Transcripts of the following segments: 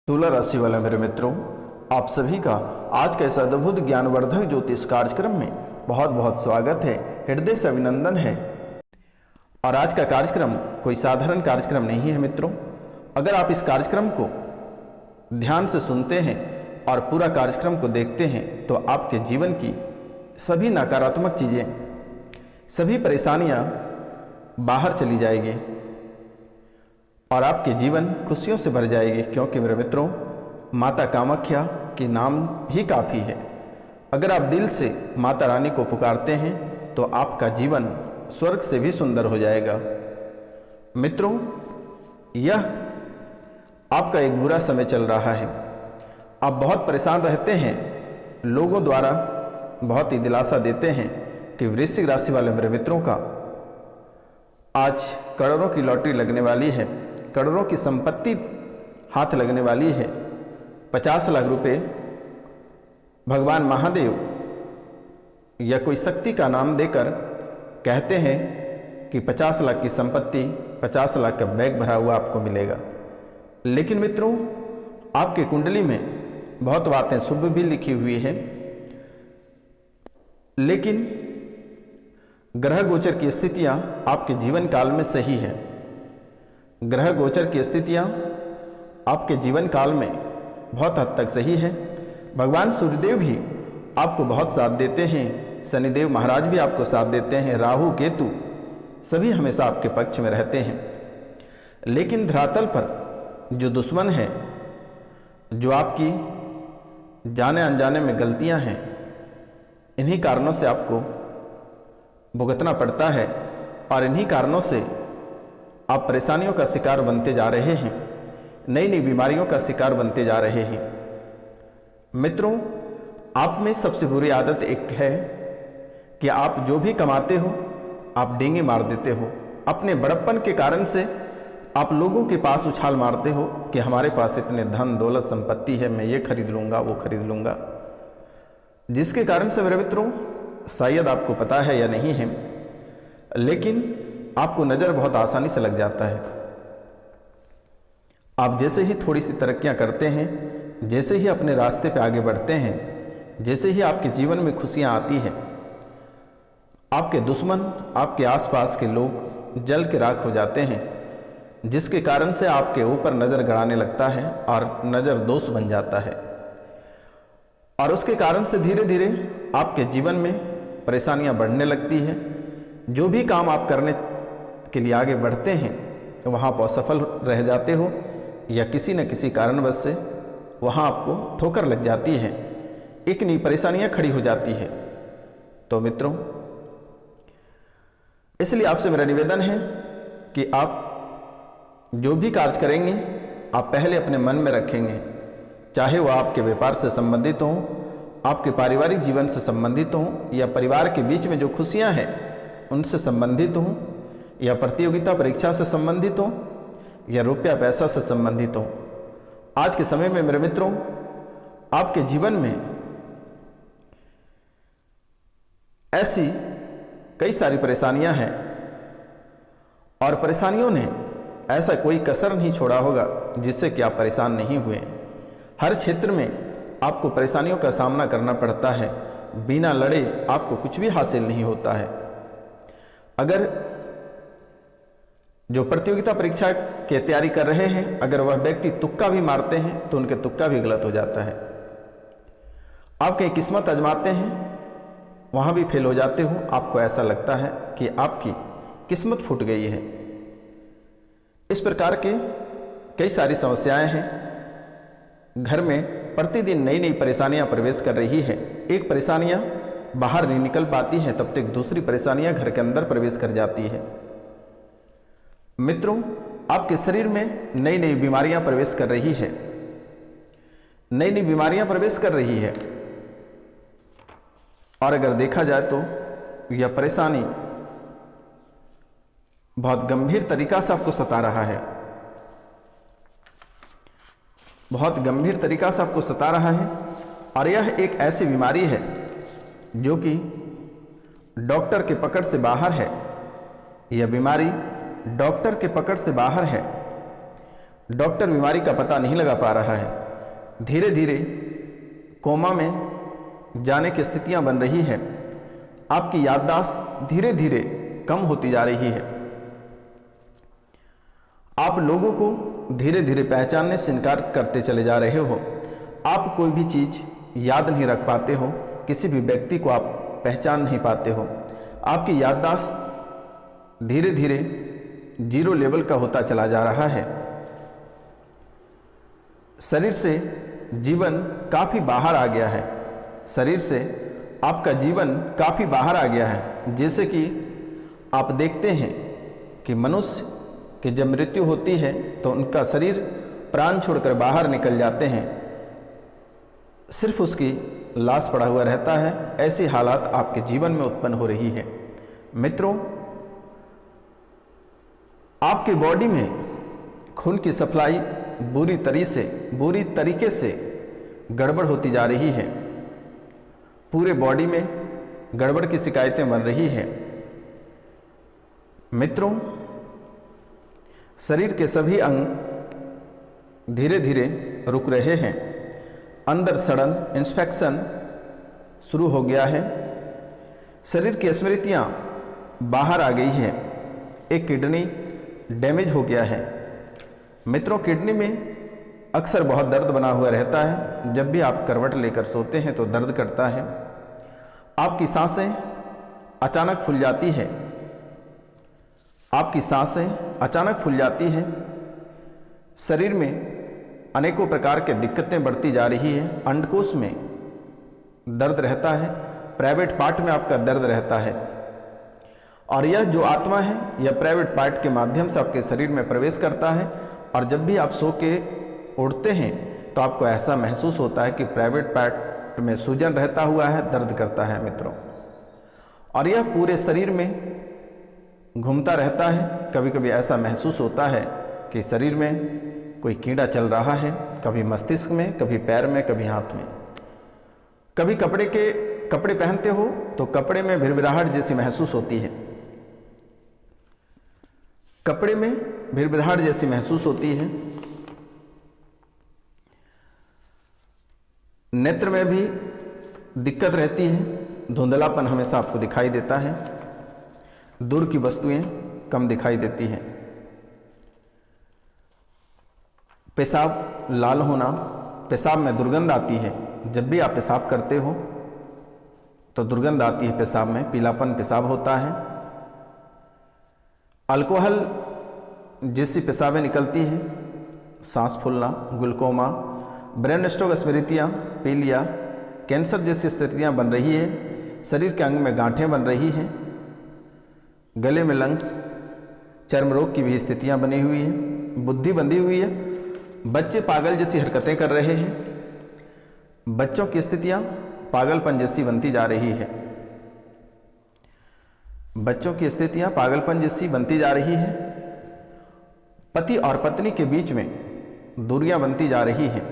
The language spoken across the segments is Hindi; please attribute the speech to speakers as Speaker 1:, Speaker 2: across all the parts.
Speaker 1: तुला राशि वाले मेरे मित्रों, आप सभी का आज के इस अद्भुत ज्ञानवर्धक ज्योतिष कार्यक्रम में बहुत बहुत स्वागत है, हृदय से अभिनंदन है। और आज का कार्यक्रम कोई साधारण कार्यक्रम नहीं है मित्रों। अगर आप इस कार्यक्रम को ध्यान से सुनते हैं और पूरा कार्यक्रम को देखते हैं तो आपके जीवन की सभी नकारात्मक चीज़ें, सभी परेशानियां बाहर चली जाएगी और आपके जीवन खुशियों से भर जाएगी। क्योंकि मेरे मित्रों, माता कामाख्या के नाम ही काफ़ी है। अगर आप दिल से माता रानी को पुकारते हैं तो आपका जीवन स्वर्ग से भी सुंदर हो जाएगा। मित्रों, यह आपका एक बुरा समय चल रहा है। आप बहुत परेशान रहते हैं, लोगों द्वारा बहुत ही दिलासा देते हैं कि वृश्चिक राशि वाले मेरे मित्रों का आज करोड़ों की लॉटरी लगने वाली है, करोड़ों की संपत्ति हाथ लगने वाली है। 50 लाख रुपए भगवान महादेव या कोई शक्ति का नाम देकर कहते हैं कि 50 लाख की संपत्ति, 50 लाख का बैग भरा हुआ आपको मिलेगा। लेकिन मित्रों, आपके कुंडली में बहुत बातें शुभ भी लिखी हुई है, लेकिन ग्रह गोचर की स्थितियां आपके जीवन काल में सही है। ग्रह गोचर की स्थितियां आपके जीवन काल में बहुत हद तक सही है। भगवान सूर्यदेव भी आपको बहुत साथ देते हैं, शनिदेव महाराज भी आपको साथ देते हैं, राहु केतु सभी हमेशा आपके पक्ष में रहते हैं। लेकिन धरातल पर जो दुश्मन है, जो आपकी जाने अनजाने में गलतियां हैं, इन्हीं कारणों से आपको भुगतना पड़ता है और इन्हीं कारणों से आप परेशानियों का शिकार बनते जा रहे हैं, नई नई बीमारियों का शिकार बनते जा रहे हैं। मित्रों, आप में सबसे बुरी आदत एक है कि आप जो भी कमाते हो आप डींगे मार देते हो। अपने बड़प्पन के कारण से आप लोगों के पास उछाल मारते हो कि हमारे पास इतने धन दौलत संपत्ति है, मैं ये खरीद लूँगा, वो खरीद लूँगा। जिसके कारण से मेरे मित्रों, शायद आपको पता है या नहीं है, लेकिन आपको नज़र बहुत आसानी से लग जाता है। आप जैसे ही थोड़ी सी तरक्कियां करते हैं, जैसे ही अपने रास्ते पे आगे बढ़ते हैं, जैसे ही आपके जीवन में खुशियां आती हैं, आपके दुश्मन, आपके आसपास के लोग जल के राख हो जाते हैं, जिसके कारण से आपके ऊपर नज़र गड़ाने लगता है और नज़र दोष बन जाता है। और उसके कारण से धीरे धीरे आपके जीवन में परेशानियां बढ़ने लगती है। जो भी काम आप करने के लिए आगे बढ़ते हैं वहाँ पर असफल रह जाते हो या किसी न किसी कारणवश से वहाँ आपको ठोकर लग जाती है, एक नई परेशानियाँ खड़ी हो जाती है। तो मित्रों, इसलिए आपसे मेरा निवेदन है कि आप जो भी कार्य करेंगे आप पहले अपने मन में रखेंगे, चाहे वह आपके व्यापार से संबंधित हो, आपके पारिवारिक जीवन से संबंधित हो, या परिवार के बीच में जो खुशियाँ हैं उनसे संबंधित हो, या प्रतियोगिता परीक्षा से संबंधित हो, या रुपया पैसा से संबंधित हो। आज के समय में मेरे मित्रों, आपके जीवन में ऐसी कई सारी परेशानियां हैं और परेशानियों ने ऐसा कोई कसर नहीं छोड़ा होगा जिससे कि आप परेशान नहीं हुए। हर क्षेत्र में आपको परेशानियों का सामना करना पड़ता है, बिना लड़े आपको कुछ भी हासिल नहीं होता है। अगर जो प्रतियोगिता परीक्षा की तैयारी कर रहे हैं, अगर वह व्यक्ति तुक्का भी मारते हैं तो उनके तुक्का भी गलत हो जाता है। आप कहीं किस्मत आजमाते हैं, वहाँ भी फेल हो जाते हो, आपको ऐसा लगता है कि आपकी किस्मत फूट गई है। इस प्रकार के कई सारी समस्याएं हैं। घर में प्रतिदिन नई नई परेशानियां प्रवेश कर रही है। एक परेशानियां बाहर नहीं निकल पाती है, तब तक दूसरी परेशानियां घर के अंदर प्रवेश कर जाती है। मित्रों, आपके शरीर में नई नई बीमारियां प्रवेश कर रही है, नई नई बीमारियां प्रवेश कर रही है। और अगर देखा जाए तो यह परेशानी बहुत गंभीर तरीका से आपको सता रहा है, बहुत गंभीर तरीका से आपको सता रहा है। और यह एक ऐसी बीमारी है जो कि डॉक्टर के पकड़ से बाहर है। यह बीमारी डॉक्टर के पकड़ से बाहर है। डॉक्टर बीमारी का पता नहीं लगा पा रहा है। धीरे धीरे कोमा में जाने की स्थितियां बन रही है। आपकी याददाश्त धीरे धीरे कम होती जा रही है। आप लोगों को धीरे धीरे पहचानने से इनकार करते चले जा रहे हो। आप कोई भी चीज़ याद नहीं रख पाते हो, किसी भी व्यक्ति को आप पहचान नहीं पाते हो। आपकी याददाश्त धीरे धीरे जीरो लेवल का होता चला जा रहा है। शरीर से जीवन काफ़ी बाहर आ गया है। शरीर से आपका जीवन काफ़ी बाहर आ गया है। जैसे कि आप देखते हैं कि मनुष्य की जब मृत्यु होती है तो उनका शरीर प्राण छोड़कर बाहर निकल जाते हैं, सिर्फ उसकी लाश पड़ा हुआ रहता है। ऐसी हालात आपके जीवन में उत्पन्न हो रही है। मित्रों, आपकी बॉडी में खून की सप्लाई बुरी तरीके से गड़बड़ होती जा रही है। पूरे बॉडी में गड़बड़ की शिकायतें बन रही है। मित्रों, शरीर के सभी अंग धीरे धीरे रुक रहे हैं। अंदर सड़न इन्फेक्शन शुरू हो गया है। शरीर की स्मृतियां बाहर आ गई है। एक किडनी डैमेज हो गया है। मित्रों, किडनी में अक्सर बहुत दर्द बना हुआ रहता है। जब भी आप करवट लेकर सोते हैं तो दर्द करता है। आपकी सांसें अचानक फूल जाती है। आपकी सांसें अचानक फूल जाती हैं। शरीर में अनेकों प्रकार के दिक्कतें बढ़ती जा रही है। अंडकोश में दर्द रहता है। प्राइवेट पार्ट में आपका दर्द रहता है। और यह जो आत्मा है यह प्राइवेट पार्ट के माध्यम से आपके शरीर में प्रवेश करता है। और जब भी आप सो के उठते हैं तो आपको ऐसा महसूस होता है कि प्राइवेट पार्ट में सूजन रहता हुआ है, दर्द करता है मित्रों। और यह पूरे शरीर में घूमता रहता है। कभी कभी ऐसा महसूस होता है कि शरीर में कोई कीड़ा चल रहा है, कभी मस्तिष्क में, कभी पैर में, कभी हाथ में। कभी कपड़े पहनते हो तो कपड़े में भिरभिराहट जैसी महसूस होती है। कपड़े में भिरभिराहट जैसी महसूस होती है। नेत्र में भी दिक्कत रहती है। धुंधलापन हमेशा आपको दिखाई देता है। दूर की वस्तुएं कम दिखाई देती हैं। पेशाब लाल होना, पेशाब में दुर्गंध आती है। जब भी आप पेशाब करते हो तो दुर्गंध आती है पेशाब में, पीलापन पेशाब होता है। अल्कोहल जैसी पेशाबें निकलती हैं। सांस फूलना, ग्लूकोमा, ब्रेन स्ट्रोक, स्मृतियाँ, पीलिया, कैंसर जैसी स्थितियाँ बन रही है। शरीर के अंग में गांठें बन रही हैं। गले में लंग्स, चर्म रोग की भी स्थितियाँ बनी हुई है। बुद्धि बंधी हुई है। बच्चे पागल जैसी हरकतें कर रहे हैं। बच्चों की स्थितियाँ पागलपन जैसी बनती जा रही है। बच्चों की स्थितियाँ पागलपन जैसी बनती जा रही है। पति और पत्नी के बीच में दूरियां बनती जा रही हैं।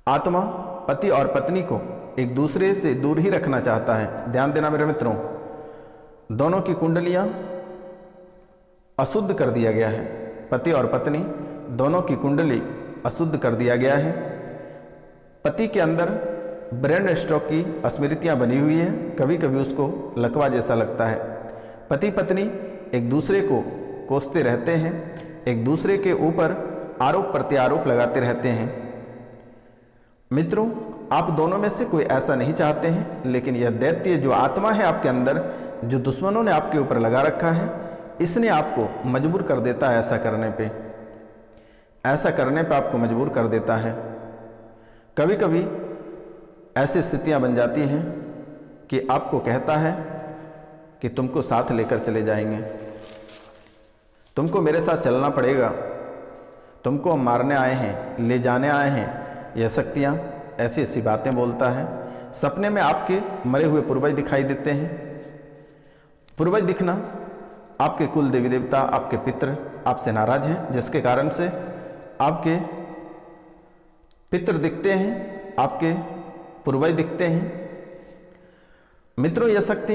Speaker 1: आत्मा पति और पत्नी को एक दूसरे से दूर ही रखना चाहता है। ध्यान देना मेरे मित्रों, दोनों की कुंडलियां अशुद्ध कर दिया गया है। पति और पत्नी दोनों की कुंडली अशुद्ध कर दिया गया है। पति के अंदर ब्रेन स्ट्रोक की स्मृतियां बनी हुई है। कभी कभी उसको लकवा जैसा लगता है। पति पत्नी एक दूसरे को कोसते रहते हैं। एक दूसरे के ऊपर आरोप प्रत्यारोप लगाते रहते हैं। मित्रों, आप दोनों में से कोई ऐसा नहीं चाहते हैं, लेकिन यह दैत्य जो आत्मा है आपके अंदर, जो दुश्मनों ने आपके ऊपर लगा रखा है, इसने आपको मजबूर कर देता है। ऐसा करने पे आपको मजबूर कर देता है। कभी कभी ऐसी स्थितियां बन जाती हैं कि आपको कहता है कि तुमको साथ लेकर चले जाएंगे, तुमको मेरे साथ चलना पड़ेगा, तुमको हम मारने आए हैं, ले जाने आए हैं। यह शक्तियाँ ऐसी ऐसी बातें बोलता है। सपने में आपके मरे हुए पूर्वज दिखाई देते हैं। पूर्वज दिखना, आपके कुल देवी देवता, आपके पितृ आपसे नाराज हैं, जिसके कारण से आपके पितृ दिखते हैं, आपके पूर्वज दिखते हैं। मित्रों, यह शक्ति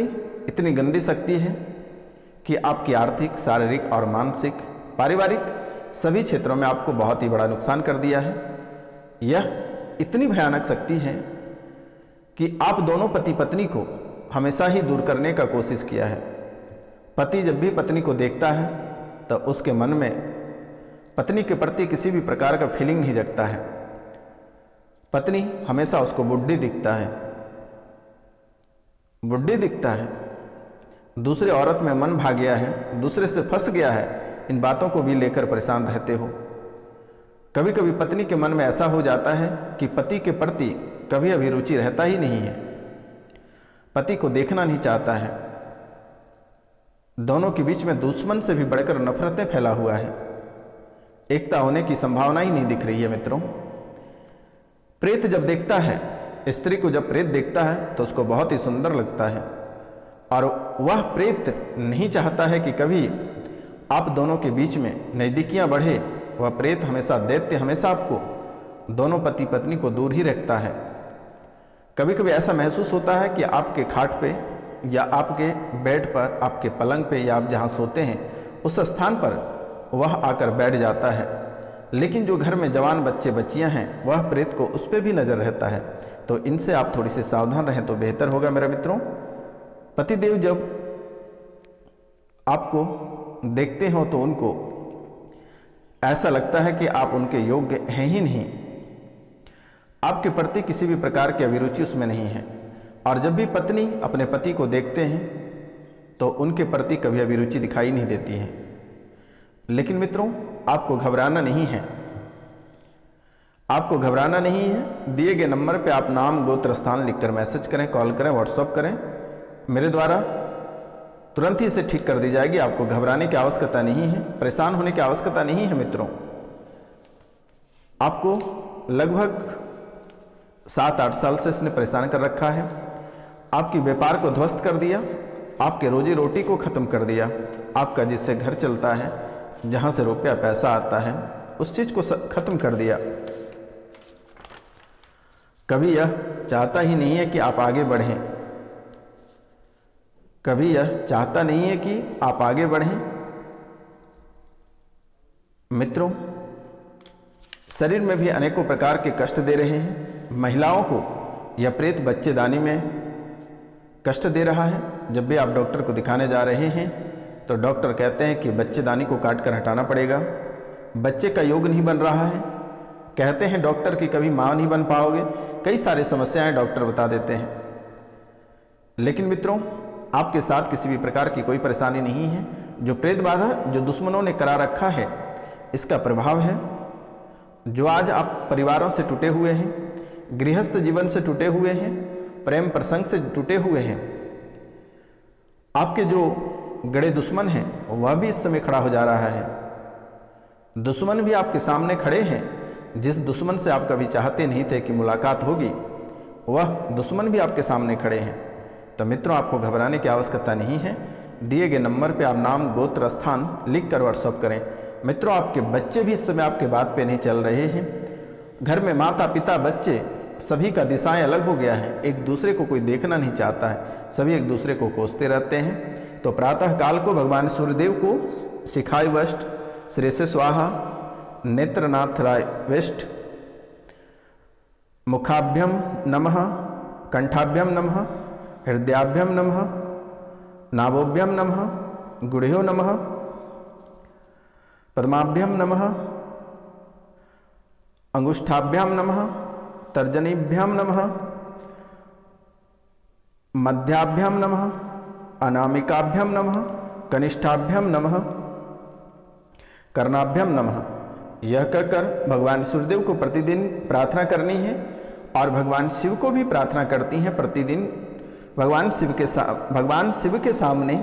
Speaker 1: इतनी गंदी शक्ति है कि आपकी आर्थिक, शारीरिक और मानसिक, पारिवारिक सभी क्षेत्रों में आपको बहुत ही बड़ा नुकसान कर दिया है। यह इतनी भयानक शक्ति है कि आप दोनों पति पत्नी को हमेशा ही दूर करने का कोशिश किया है। पति जब भी पत्नी को देखता है तो उसके मन में पत्नी के प्रति किसी भी प्रकार का फीलिंग नहीं जगता है। पत्नी हमेशा उसको बुढ़ी दिखता है, बुढ़ी दिखता है, दूसरे औरत में मन भाग गया है, दूसरे से फंस गया है। इन बातों को भी लेकर परेशान रहते हो। कभी कभी पत्नी के मन में ऐसा हो जाता है कि पति के प्रति कभी अभिरुचि रहता ही नहीं है, पति को देखना नहीं चाहता है। दोनों के बीच में दुश्मन से भी बढ़कर नफरतें फैला हुआ है। एकता होने की संभावना ही नहीं दिख रही है मित्रों। प्रेत जब देखता है, स्त्री को जब प्रेत देखता है तो उसको बहुत ही सुंदर लगता है, और वह प्रेत नहीं चाहता है कि कभी आप दोनों के बीच में नज़दीकियां बढ़े। वह प्रेत हमेशा दैत्य हमेशा आपको दोनों पति पत्नी को दूर ही रखता है। कभी कभी ऐसा महसूस होता है कि आपके खाट पे या आपके बेड पर, आपके पलंग पे, या आप जहाँ सोते हैं उस स्थान पर वह आकर बैठ जाता है। लेकिन जो घर में जवान बच्चे बच्चियां हैं वह प्रेत को उस पर भी नज़र रहता है। तो इनसे आप थोड़ी सी सावधान रहें तो बेहतर होगा मेरे मित्रों। पतिदेव जब आपको देखते हो तो उनको ऐसा लगता है कि आप उनके योग्य हैं ही नहीं, आपके प्रति किसी भी प्रकार की अभिरुचि उसमें नहीं है। और जब भी पत्नी अपने पति को देखते हैं तो उनके प्रति कभी अभिरुचि दिखाई नहीं देती है। लेकिन मित्रों, आपको घबराना नहीं है, आपको घबराना नहीं है। दिए गए नंबर पे आप नाम, गोत्र, स्थान लिखकर मैसेज करें, कॉल करें, व्हाट्सएप करें। मेरे द्वारा तुरंत ही इसे ठीक कर दी जाएगी। आपको घबराने की आवश्यकता नहीं है, परेशान होने की आवश्यकता नहीं है मित्रों। आपको लगभग 7-8 साल से इसने परेशान कर रखा है। आपकी व्यापार को ध्वस्त कर दिया, आपके रोजी रोटी को खत्म कर दिया। आपका जिससे घर चलता है, जहां से रुपया पैसा आता है, उस चीज को खत्म कर दिया। कभी यह चाहता ही नहीं है कि आप आगे बढ़ें, कभी यह चाहता नहीं है कि आप आगे बढ़ें। मित्रों, शरीर में भी अनेकों प्रकार के कष्ट दे रहे हैं। महिलाओं को यह प्रेत बच्चेदानी में कष्ट दे रहा है। जब भी आप डॉक्टर को दिखाने जा रहे हैं तो डॉक्टर कहते हैं कि बच्चेदानी को काट कर हटाना पड़ेगा, बच्चे का योग नहीं बन रहा है। कहते हैं डॉक्टर कि कभी माँ नहीं बन पाओगे, कई सारी समस्याएं डॉक्टर बता देते हैं। लेकिन मित्रों, आपके साथ किसी भी प्रकार की कोई परेशानी नहीं है। जो प्रेत बाधा जो दुश्मनों ने करा रखा है, इसका प्रभाव है। जो आज आप परिवारों से टूटे हुए हैं, गृहस्थ जीवन से टूटे हुए हैं, प्रेम प्रसंग से टूटे हुए हैं, आपके जो गड़े दुश्मन हैं वह भी इस समय खड़ा हो जा रहा है। दुश्मन भी आपके सामने खड़े हैं। जिस दुश्मन से आप कभी चाहते नहीं थे कि मुलाकात होगी, वह दुश्मन भी आपके सामने खड़े हैं। तो मित्रों, आपको घबराने की आवश्यकता नहीं है। दिए गए नंबर पे आप नाम, गोत्र, स्थान लिख कर व्हाट्सअप करें। मित्रों, आपके बच्चे भी इस समय आपके बात पे नहीं चल रहे हैं। घर में माता पिता बच्चे सभी का दिशाएं अलग हो गया है। एक दूसरे को कोई देखना नहीं चाहता है, सभी एक दूसरे को कोसते रहते हैं। तो प्रातः काल को भगवान सूर्यदेव को शिखाय वष्ट, श्रेष्ठ स्वाहा, नेत्रनाथ राय वेष्ट, मुखाभ्यम नमः, कंठाभ्यम नमः, हृदयाभ्यम नमः, नाभोभ्यम नमः, गुड़्यो नमः, पद्माभ्यम नमः, अंगुष्ठाभ्याम नमः, तर्जनीभ्याम नमः, मध्याभ्याम नमः, अनामिकाभ्याम नमः, कनिष्ठाभ्याम नमः, कर्णाभ्याम नमः। यह कहकर भगवान सूर्यदेव को प्रतिदिन प्रार्थना करनी है और भगवान शिव को भी प्रार्थना करती हैं प्रतिदिन। भगवान शिव के सामने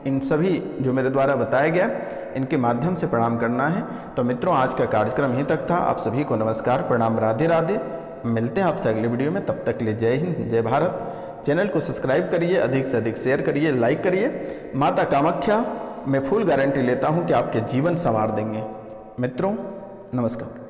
Speaker 1: इन सभी जो मेरे द्वारा बताया गया, इनके माध्यम से प्रणाम करना है। तो मित्रों, आज का कार्यक्रम यहीं तक था। आप सभी को नमस्कार, प्रणाम, राधे राधे। मिलते हैं आपसे अगले वीडियो में। तब तक के लिए जय हिंद, जय भारत। चैनल को सब्सक्राइब करिए, अधिक से अधिक शेयर करिए, लाइक करिए। माता कामाख्या मैं फुल गारंटी लेता हूँ कि आपके जीवन संवार देंगे। मित्रों, नमस्कार।